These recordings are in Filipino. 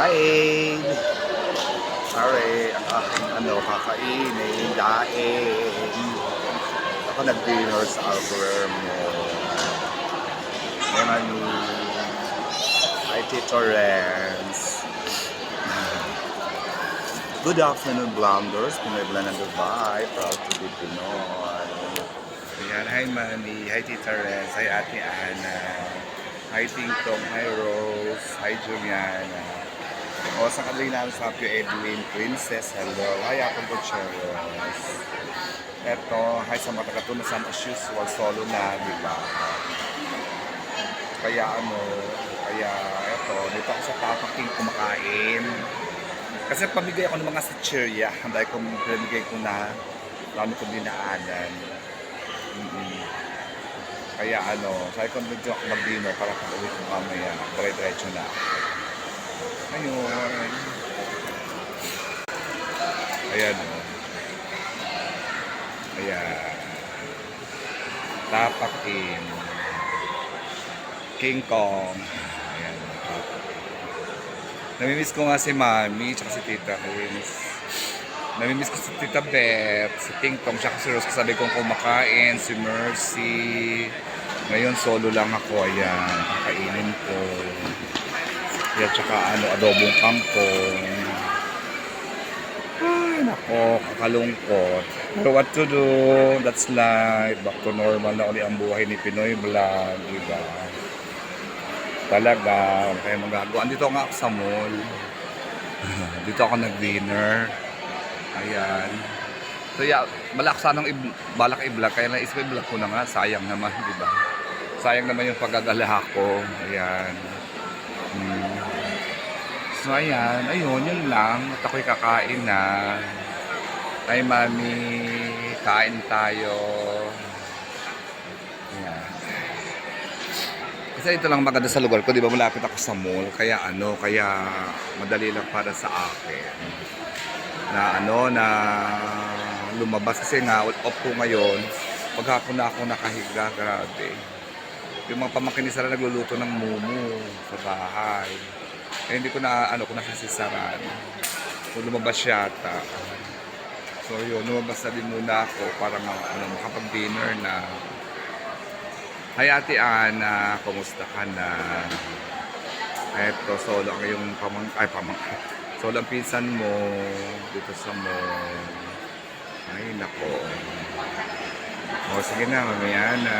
daing. Sorry, ang aking kakainin, daing. Ako nag-dinner sa Albermo. Emanu. Hi, Tito Renz. Good afternoon, Blonders. Pinoy Blan ng Dubai. Proud to be Pinoy. Ayan, hi Manny. Hi Tita Renz. Hi Ate Ana. Hi Tingtong. Hi Rose. Hi Juliana. O sa kanila sa Edwin Princess. Hello. Hi Apple Gutierrez. Eto, hi sa mga taga-tunasan as usual. Solo na, di ba? Kaya eto, dito ako sa Papa King kumakain. Kasi pamigay ako ng mga sitcherya. Dahil kung pamigay ko na, lalo kong dinaanan. Kaya sabi ko dito ako mag-dinner para pag-uwi ko mamaya. Dire-diretso na ako. Ayun. Ayan o. Ayan. Tapakin. King Kong. Ayan. Namimiss ko nga si Mami tsaka si Tita Chris. Namimiss ko si Tita Beth, si Ting Tong, tsaka si Rose. Sabi kong kumakain, si Mercy. Ngayon solo lang ako. Ayan. Kakainin ko. Yan, tsaka adobong kangkong. Ay, nako, kakalungkot. Pero what to do? That's life. Back to normal na ulit ang buhay ni Pinoy Vlog, diba? Talaga, kaya magagawa. Andito nga ako sa mall. Dito ako nag-dinner. Ayan. So, yeah, balak sanang balak i-vlog. Kaya naisip i-vlog ko na nga. Sayang naman, diba? Sayang naman yung pagagala ko. Ayan. So ayan, ayun, yun lang. At ako'y kakain na. Ay Mami, kain tayo. Ayan. Kasi ito lang maganda sa lugar ko, di ba malapit ako sa mall. Kaya kaya madali lang para sa akin. Na lumabas kasi nga, off ko ngayon. Paghapon na ako nakahiga, grabe. Yung mga pamangkin sila nagluluto ng mumu sa bahay. Eh, hindi ko na kung nasisisaran. So, lumabas yata. So, yun, lumabas na din muna ako para makapag-dinner na. Hi, Ate Ana, kumusta ka na? Eto, solo ang yung solo ang pinsan mo dito sa mall. Ay, nako. O, sige na, mamaya na.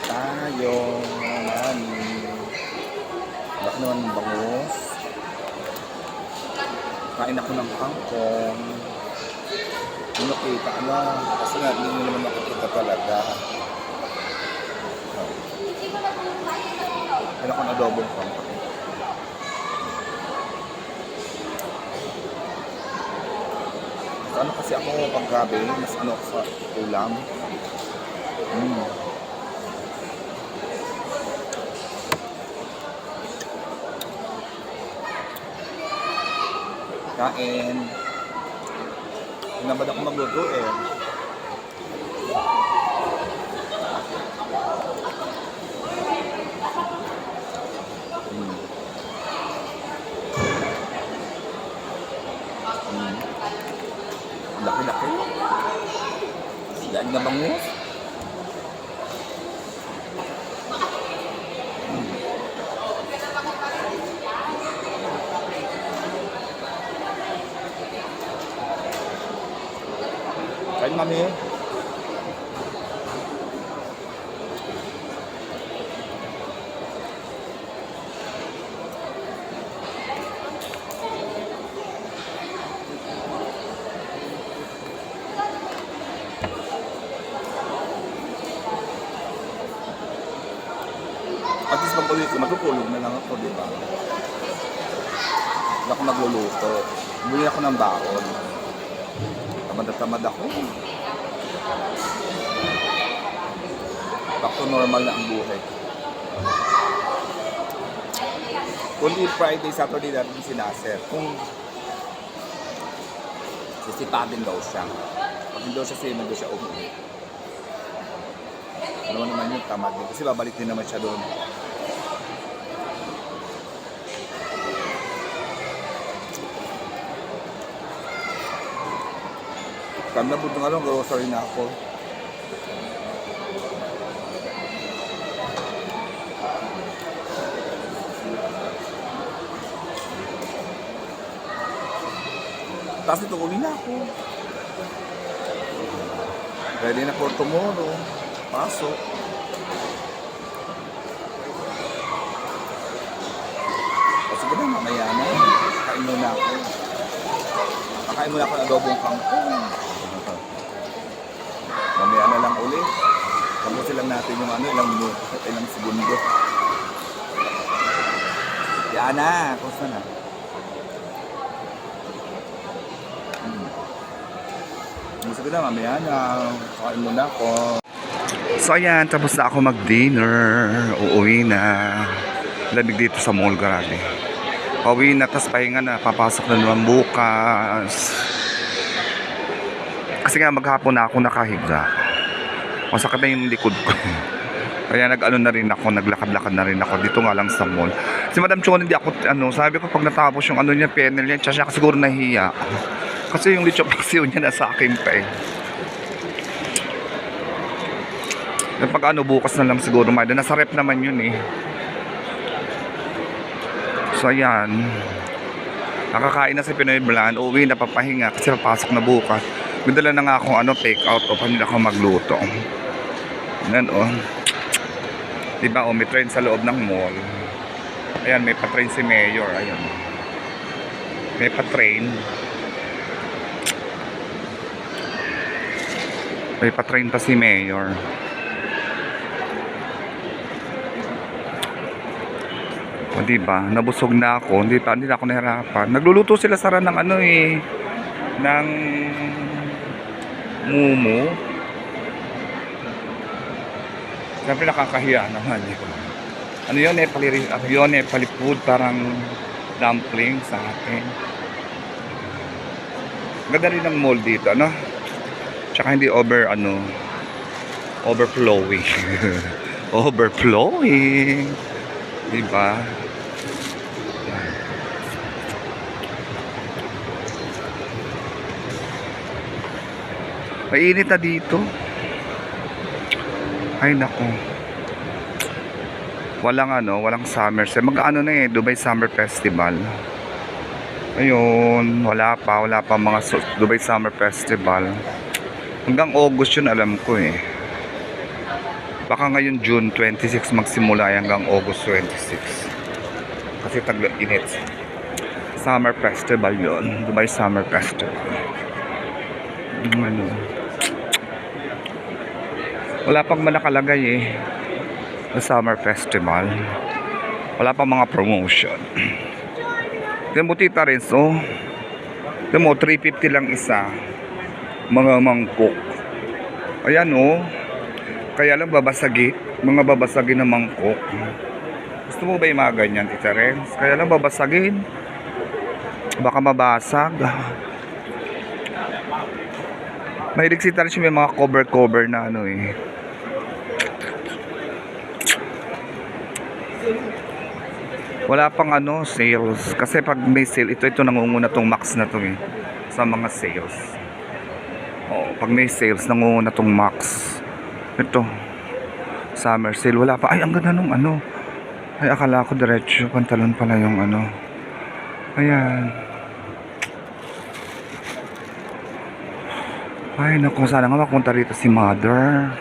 Tayo, Mami. Bak naman bangus. Kain ako ng kangkong. Ano kita kasi nga hindi mo naman makikita talaga. Kain ako ng adobong kangkong. Kasi ako paggabi, mas sa ulam. Kain. Hinabad ako magluto eh. Laki-laki. Dahil na bangus. Kain Mami. At least pag-uwi ko, matutulog na lang ako, di ba? Hindi ako magluluto. Bumili ako ng baon. Tamad ako. Back to normal na ang buhay. Kundi Friday, Saturday natin sinaset. Kung sisipagin daw siya. Pag hindi daw siya sino, daw siya umuwi. Ano naman yung tamad din. Kasi babalik din naman siya doon Kami na budong along, grocery na ako. Tapos ito, uwi na ako. Ready na for tomorrow. Pasok. O sige na, mamaya na. Kain muna ako. Kakain muna ako ng adobong kangkong. Mamaya na lang ulit. Tapusin lang natin yung ano, ilang segundo. Yan na, kusa na. Sige na, mamaya na. Kakain muna ako. So ayan, tapos na ako mag-dinner. Uuwi na. Lamig dito sa mall, grabe. Pauwi na, tapos pahinga na. Papasok na naman bukas. Kasi nga maghapon na ako nakahiga. Masakit na yung likod ko. Kaya nag-ano na rin ako, naglakad-lakad na rin ako. Dito nga lang sa mall. Si Madam Chon, hindi ako, sabi ko pag natapos yung ano niya, panel niya, siya siguro nahiya. Kasi yung lechon paksiw niya nasa akin pa eh. Pag ano, bukas na lang siguro, nasa rep naman yun eh. So ayan, nakakain na si Pinoy Blan, uwi na papahinga kasi papasok na bukas. Bidala na nga akong take out o paano ako magluto. Yan diba may train sa loob ng mall. Ayan, may pa-train si Mayor. Ayan, may pa-train. May pa-train pa si Mayor. O diba, nabusog na ako. Hindi na ako nahirapan. Nagluluto sila sara ng ng mumu. Siyempre nakakahiya naman. Ano yun palipud, parang dumpling sa atin. Ganda rin ng mall dito, ano? Tsaka hindi overflowing. Overflowing. Diba? Mainit na dito. Ay nako. Walang summer sale. Mag-ano na Dubai Summer Festival. Ayun, wala pa mga Dubai Summer Festival. Hanggang August yun alam ko eh. Baka ngayon June 26 magsimula hanggang August 26. Kasi tag-init. Summer Festival yun. Dubai Summer Festival. Wala pang nakalagay eh. The Summer Festival. Wala pang mga promotion. Tignan mo tita rin. So, tignan mo, 350 lang isa. Mga mangkok. Ayan Kaya lang babasagin. Mga babasagin na mangkok. Gusto mo ba yung mga ganyan, tita Renz? Kaya lang babasagin. Baka mabasag. Mahilig si Taris may mga cover na Wala pang sales. Kasi pag may sale, ito nangunguna tong Max na to sa mga sales. Pag may sales, nangunguna tong Max. Ito. Summer sale. Wala pa. Ay, ang ganda nung Ay, akala ko diretso. Pantalon pala yung Ayan. Ay, naku. Sana nga mapunta rito si Mother.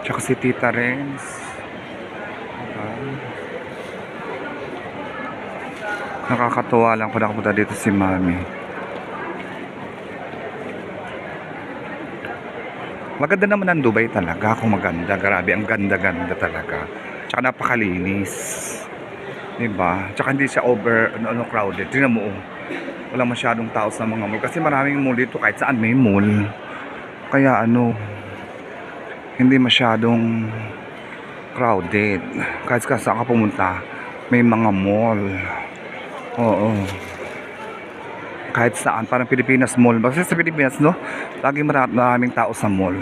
Tsaka si Tita Renz. Nakakatuwa lang kung nakapunta dito si Mami. Maganda naman ang Dubai talaga. Kung maganda, grabe. Ang ganda-ganda talaga. Tsaka napakalinis. Diba? Tsaka hindi siya crowded. Tingnan mo, wala masyadong tao sa mga mall. Kasi maraming mall dito kahit saan may mall. Kaya hindi masyadong crowded. Kahit saan ka pumunta, may mga mall. Oo. Kahit saan, parang Pilipinas Mall. Kasi sa Pilipinas, laging maraming tao sa mall.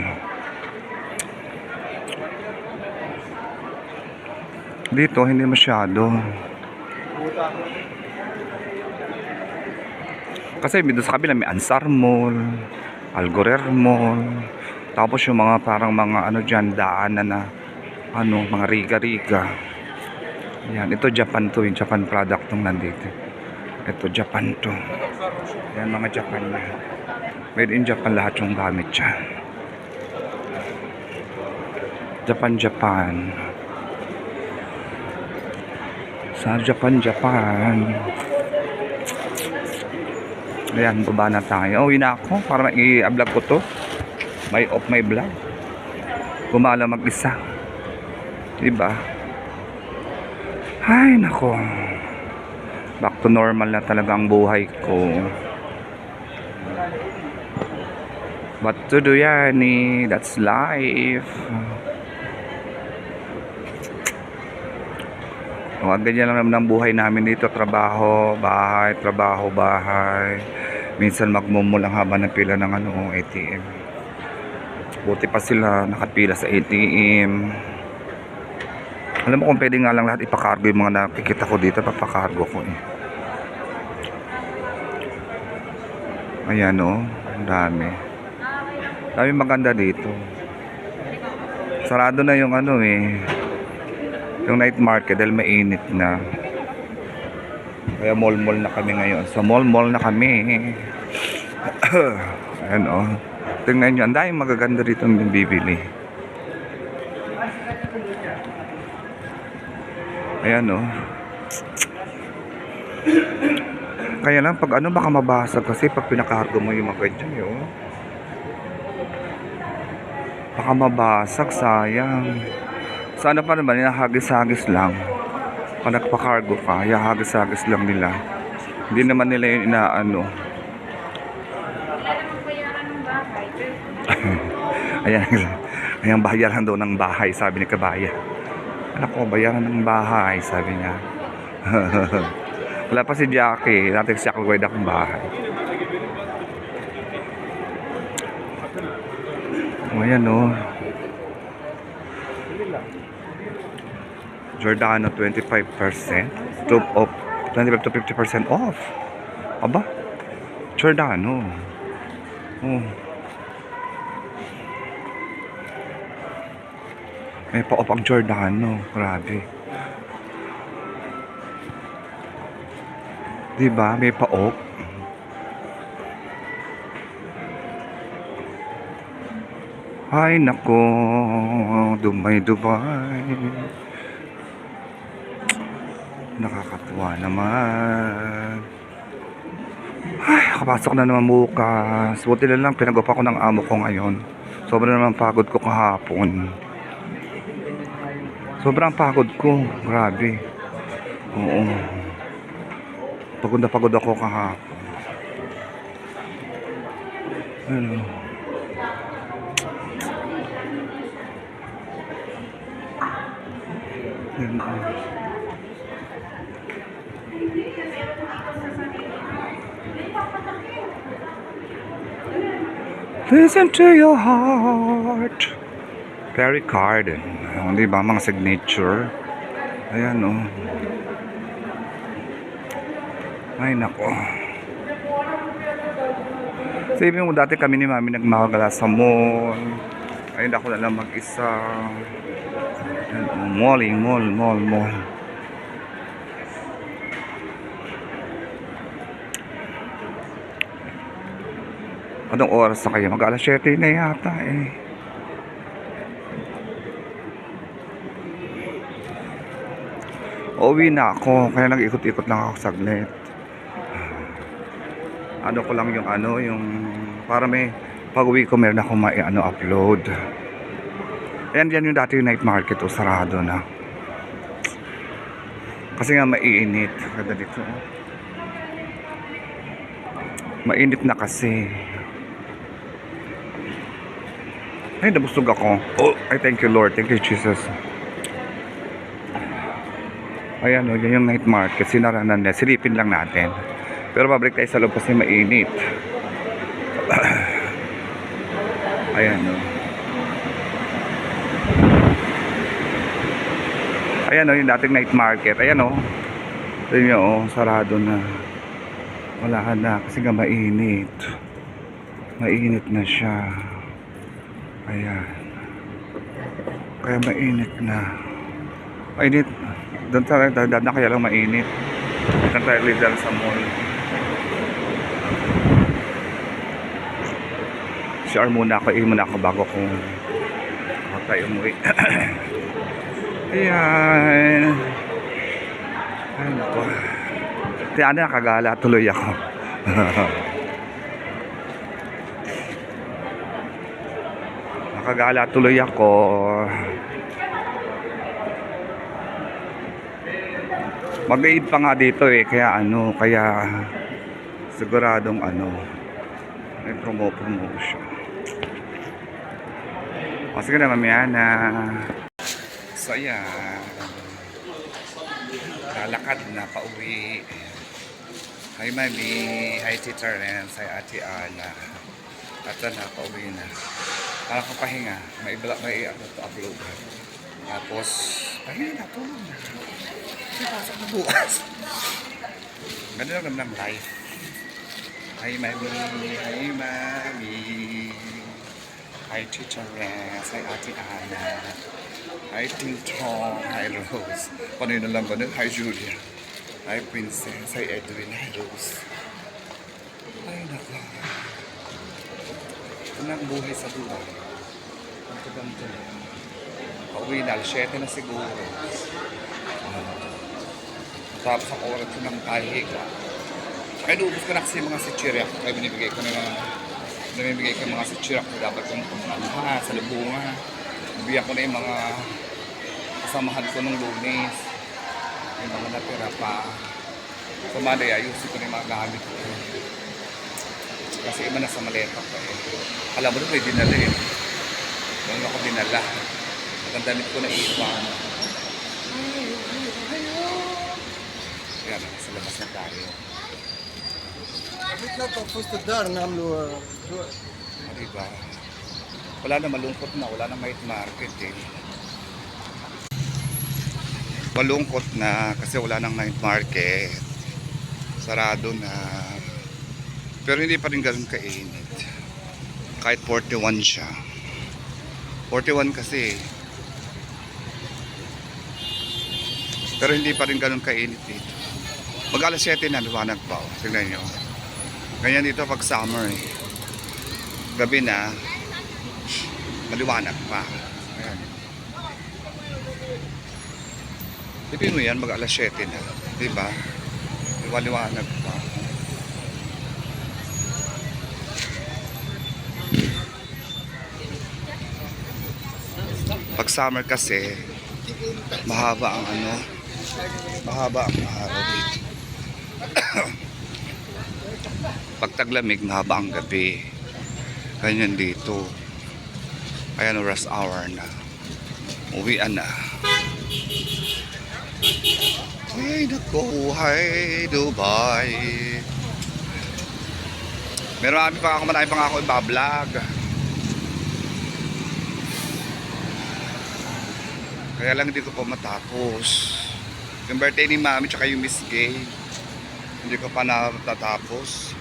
Dito, hindi masyado. Kasi dito sa kabila, may Ansar Mall. Algorer Mall. Tapos yung mga parang mga ano dyan, daanan na ano, mga riga-riga. Yan, ito Japan to, yung Japan product tong nandito. Ito Japan to. Yan, mga Japan na. Made in Japan lahat yung gamit dyan. Japan. Sa Japan. Ayan, baba na tayo. Uwi na ako para i-vlog ko to. May off my vlog. Gumala mag-isa. Diba? Ay, nako. Back to normal na talaga ang buhay ko. What to do, Yani? That's life. Ganyan lang naman ang buhay namin dito. Trabaho, bahay. Minsan magmumul ang haba ng pila ng ATM. Buti pa sila nakapila sa ATM. Alam mo kung pwede nga lang lahat ipakargo yung mga nakikita ko dito, papakargo ko eh. Ayan o, ang dami. Dami maganda dito. Sarado na yung yung night market dahil mainit na. Kaya mall na kami ngayon. So mall na kami. Ayan o. Tingnan nyo, ang daming magaganda dito yung bibili. Ayan o. Kaya lang pag baka mabasag kasi pag pinakargo mo yung mga ganyan yun. Baka mabasag, sayang. Sana pa naman, hagis-hagis lang. Pag nagpakargo ka, hagis-hagis lang nila. Hindi naman nila yung inaano. Ayan, bayaran daw ng bahay, sabi ni Kabaya. Anak ko, bayaran ng bahay, sabi niya. Wala pa si Jackie, natin siya kagawin akong bahay. Ayan o. Giordano 25%. 25 to 50% off. Aba, Giordano. Oh. May pa-off ang Giordano. Grabe. Diba? May pa-off. Ay, nako. Dumay. Nakakatuwa naman. Ay, kapasok na naman bukas. Buti na lang, pinag-upa ko ng amo ko ngayon. Sobrang naman pagod ko kahapon. Sobrang pagod ko. Grabe. Oo. Pagod ako kahapon. Ano? Listen to your heart. Perry Carden. Di ba mga signature? Ayan o. Ay nako. Sabi mo dati kami ni Mami nagmakagala sa mall. Ayun ako na lang mag-isa. Mall. Anong oras na kayo? Mag-alas 7 na yata eh. Uwi na ako, kaya nag-ikot-ikot lang ako saglit. Ano ko lang yung para may pag-uwi ko meron akong upload. Ayan yan yung dati yung night market o sarado na. Kasi nga maiinit. Ganda dito. Mainit na kasi. Ay, nabusog ako. Oh, I thank you Lord. Thank you Jesus. Ayan o, yan yung night market. Sinaranan na. Silipin lang natin. Pero pabalik tayo sa loob kasi mainit. Ayan o. Ayan o, yung dating night market. Ayan o. Ito nyo o, sarado na. Wala na kasi nga mainit. Mainit na siya. Ayan. Kaya mainit na. Mainit. Doon tayo dadaan na kaya lang mainit. Doon tayo leader sa mall. CR muna ako. Muna ako bago kung tayo umuwi. Ayan. Ay naku. Tiyan na nakagala. Tuloy ako. Nakagala tuloy ako. Mag-aid pa nga dito eh, kaya siguradong may promotion. O sige na, mamaya na. So ayan, lalakad na pauwi. Hi Mami, hi Tita Renz, hi Ate Ana. At na, pauwi na. Para ko pahinga, may upload. Tapos, pahinga na, tulog na. Kasi pasok na bukas. Ganda lang naman ng life. Hi Mami, hi Mami. Hi Tita Renz, hi Ate Ana. Hi Tintong, hi Rose. Panoy na lang ganun, hi Julia. Hi Princess, hi Edwin, hi Rose. Ay nako. Ito na ang buhay sa dulo. Ganto. Pauwi na, 7 na siguro. Tapos ako oras ko ng pahiga. Saka inuubos ko na kasi mga sitsirya. Kaya binibigay ko mga sitsirya ko dapat kong sa lubunga. Bibigyan ko na yung mga kasamahan ko nung Lunes. Yung mga natira pa. So Monday, ayusin ko na yung mga gamit ko. Kasi iba na sa maleta ko eh. Alam mo rin, may dinala eh. Doon ako dinala. At ang damit ko na iwan. Yan, sa labas na tayo. Diba? Wala na, malungkot na. Wala na night market eh. Malungkot na kasi wala nang night market. Sarado na. Pero hindi pa rin ganun kainit. Kahit 41 siya. 41 kasi. Pero hindi pa rin ganun kainit dito. Mag alas 7 na, liwanag pa. Tignan nyo. Ganyan dito pag summer eh. Gabi na, maliwanag pa. Ayan. Tipin mo yan, mag alas 7 na. Diba? Liwanag pa. Pag summer kasi mahaba ang araw dito. Pag taglamig mahaba ang gabi. Ganyan dito. Ayan, rush hour na. Uwian na. Ay naku, hi Dubai. Marami pa ako ibablog. Kaya lang hindi ko pa matapos. Yung birthday ni Mami tsaka yung Miss Gay, hindi ko pa natatapos.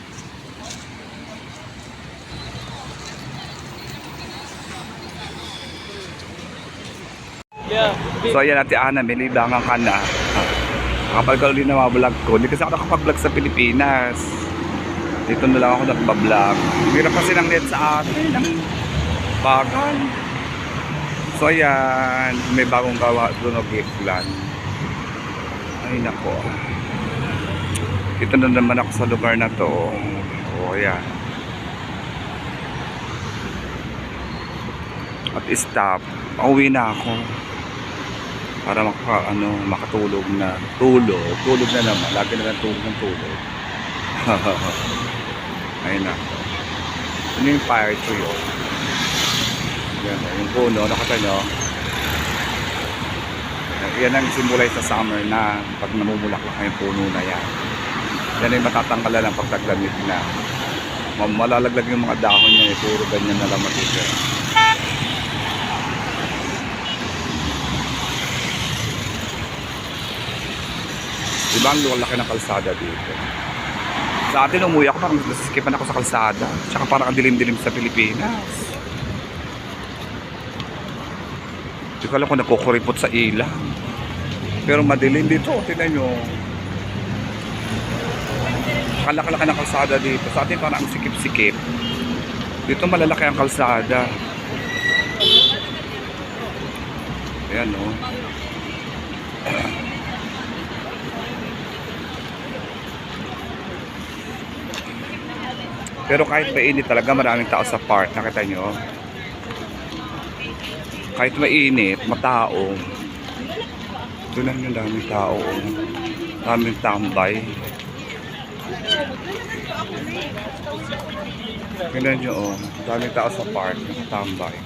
So ayan, Ate Ana, may libangan ka na. Kapag ka ulit na mga vlog ko, hindi kasi ako nakapag-vlog sa Pilipinas. Dito na lang ako nagpa-vlog. Hirap kasi ng net sa atin, ng bagal. So ayan, may bagong gawa doon o gift plan. Ay nako. Dito na naman ako sa lugar na to. O ayan. At stop. Pauwi na ako. Para makatulog na. Tulog na naman. Lagi na lang tulog. Ayun na. Ano yung fire tree yun? Yan, yung puno, nakita nyo. Yan ang simulay sa summer na pag namumulaklak yung puno na yan. Yan ay matatanggalan ng pagtaglamig na. Malalaglag yung mga dahon niya, puro ganyan na lang matitira. Diba ang laki ng kalsada dito? Sa atin, umuwi ako, parang nasiskipan ako sa kalsada. Tsaka parang ang dilim-dilim sa Pilipinas. Hindi ko alam kung nakukuripot sa ilaw. Pero madilim dito, tingnan nyo. Kalaki-laki ng kalsada dito. Sa atin parang ang sikip-sikip. Dito malalaki ang kalsada. Ayan o. Pero kahit mainit talaga, maraming tao sa park. Nakita nyo? Kahit mainit, matao. Tunan nyo, daming tao. Daming tambay. Tingnan nyo, oh. Daming tao sa park. Nakatambay.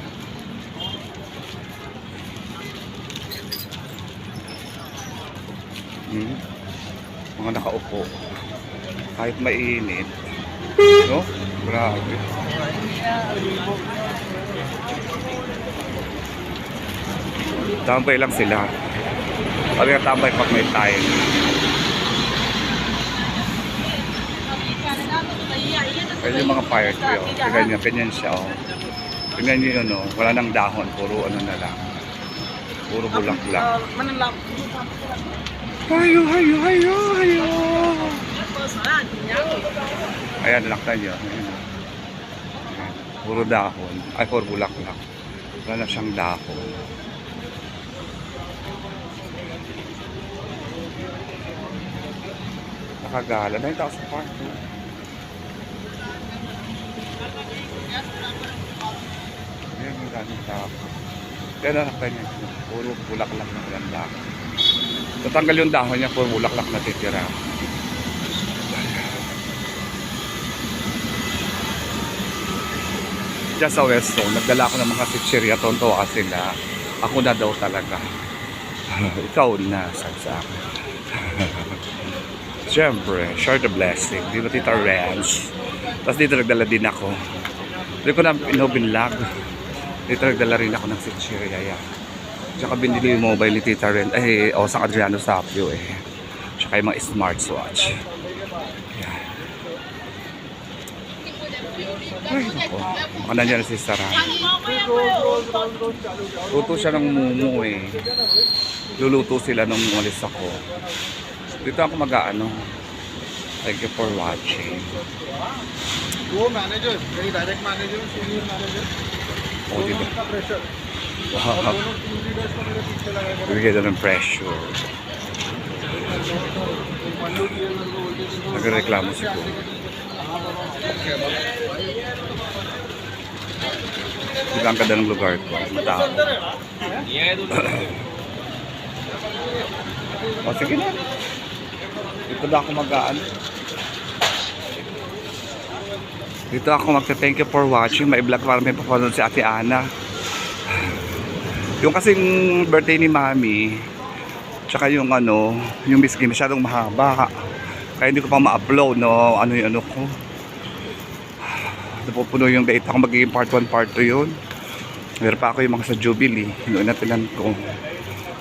Mga nakaupo. Kahit mainit. No? Grabe. Tambay lang sila. Sabi nga tambay pag may time. Kaya yung mga fire tree, oh. Tignan nyo, ganyan siya, oh. Tignan nyo yun, oh. Wala nang dahon, puro ano na lang. Puro bulaklak. Hayo, hayo, hayo, hayo. Ayan, nakita nyo. Ayan. Puro dahon. Ay, puro bulaklak. Wala na siyang dahon. Nakagala. Dahil tao sa park. Ayan, yung daming tao. Kaya nakita nyo. Puro bulaklak na walang dahon. Tatanggal yung dahon niya, puro bulaklak na titira. Diyan sa West Zone, nagdala ako ng mga sitsirya, tontoa sila. Ako na daw talaga. Ikaw na, sabi sa akin. Siyempre, share the blessing. Dito Tita Ranch. Tapos dito nagdala din ako. Dito ko na binlag. Dito nagdala rin ako ng sitsirya. Yan. Tsaka binili yung mobile ni Tita Ranch. Sang Adriano Sapio eh. Tsaka yung mga smartwatch. Yan. Ay, nako. Baka nandiyan si Sarah. Luto siya ng mumu eh. Luluto sila nung umalis ako. Dito ako mag-aano. Thank you for watching. Manager, direct manager, senior manager. Oh, dito. Pressure. Wow. Bigay na ng pressure. Nagreklamo siguro. Dito ang ganda ng lugar ko. Matao. O sige na. Dito na ako mag-aan. Dito ako magte-thank you for watching. May vlog para may papanood si Ate Ana. Yung kasing birthday ni Mami, tsaka yung ano, yung miski masyadong mahaba. Kaya hindi ko pa ma-upload, no? Ano yung ano ko. Napupuno yung date ako, magiging part 1, part 2 yun. Meron pa ako yung mga sa Jubilee. Noon na tinan ko.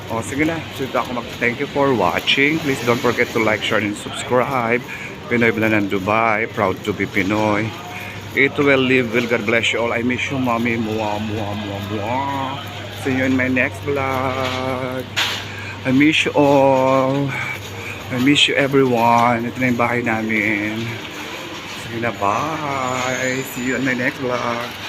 O sige na, so dito ako mag-thank you for watching. Please don't forget to like, share, and subscribe. Pinoy Blanan Dubai, proud to be Pinoy. It will live well. God bless you all. I miss you, Mommy. Mua, mua, mua, mua. See you in my next vlog. I miss you all. I miss you everyone. Ito na yung bahay namin. Sige na, bye. See you in my next vlog.